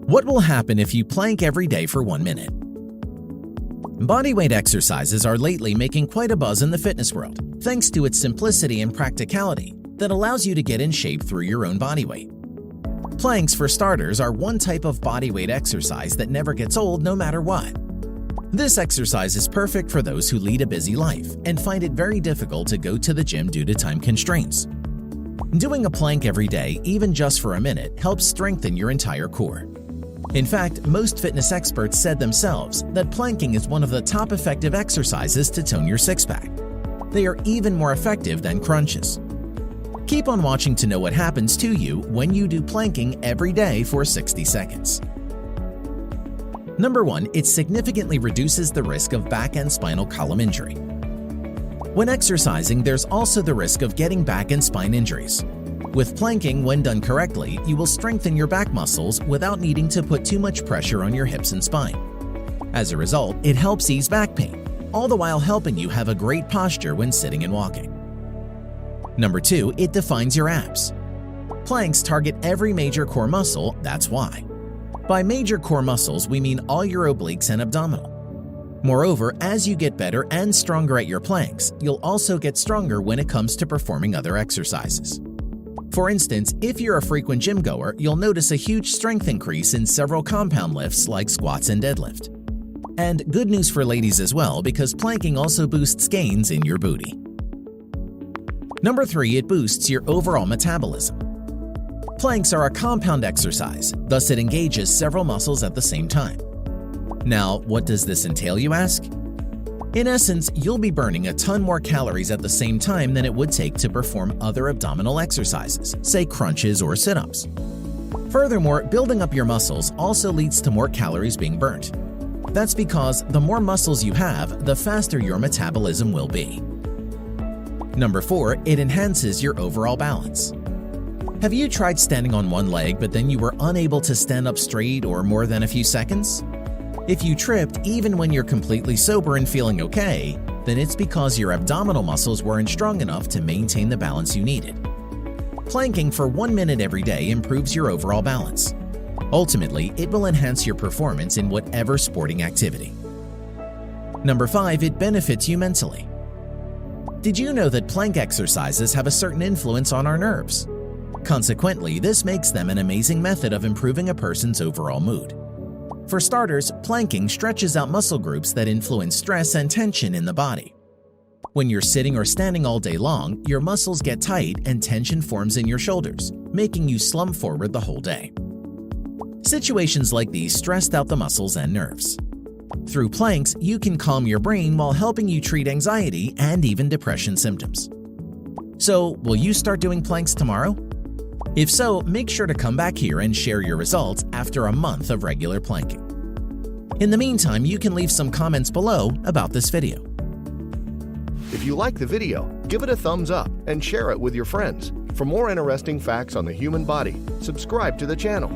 What will happen if you plank every day for 1 minute? Bodyweight exercises are lately making quite a buzz in the fitness world, thanks to its simplicity and practicality that allows you to get in shape through your own body weight. Planks, for starters, are one type of bodyweight exercise that never gets old no matter what. This exercise is perfect for those who lead a busy life and find it very difficult to go to the gym due to time constraints. Doing a plank every day, even just for a minute, helps strengthen your entire core. In fact, most fitness experts said themselves that planking is one of the top effective exercises to tone your six-pack. They are even more effective than crunches. Keep on watching to know what happens to you when you do planking every day for 60 seconds. Number 1. It significantly reduces the risk of back and spinal column injury. When exercising, there's also the risk of getting back and spine injuries. With planking, when done correctly, you will strengthen your back muscles without needing to put too much pressure on your hips and spine. As a result, it helps ease back pain, all the while helping you have a great posture when sitting and walking. Number 2. It defines your abs. Planks target every major core muscle, that's why. By major core muscles, we mean all your obliques and abdominal. Moreover, as you get better and stronger at your planks, you'll also get stronger when it comes to performing other exercises. For instance, if you're a frequent gym goer, you'll notice a huge strength increase in several compound lifts like squats and deadlift. And good news for ladies as well, because planking also boosts gains in your booty. Number 3. It boosts your overall metabolism. Planks are a compound exercise, thus it engages several muscles at the same time. Now, what does this entail, you ask? In essence, you'll be burning a ton more calories at the same time than it would take to perform other abdominal exercises, say crunches or sit-ups. Furthermore, building up your muscles also leads to more calories being burnt. That's because the more muscles you have, the faster your metabolism will be. Number 4. It enhances your overall balance. Have you tried standing on one leg but then you were unable to stand up straight or more than a few seconds? If you tripped even when you're completely sober and feeling okay, then it's because your abdominal muscles weren't strong enough to maintain the balance you needed. Planking for 1 minute every day improves your overall balance. Ultimately, it will enhance your performance in whatever sporting activity. Number 5. It benefits you mentally. Did you know that plank exercises have a certain influence on our nerves? Consequently, this makes them an amazing method of improving a person's overall mood. For starters, planking stretches out muscle groups that influence stress and tension in the body. When you're sitting or standing all day long, your muscles get tight and tension forms in your shoulders, making you slump forward the whole day. Situations like these stressed out the muscles and nerves. Through planks, you can calm your brain while helping you treat anxiety and even depression symptoms. So, will you start doing planks tomorrow? If so, make sure to come back here and share your results after a month of regular planking. In the meantime, you can leave some comments below about this video. If you like the video, give it a thumbs up and share it with your friends. For more interesting facts on the human body, subscribe to the channel.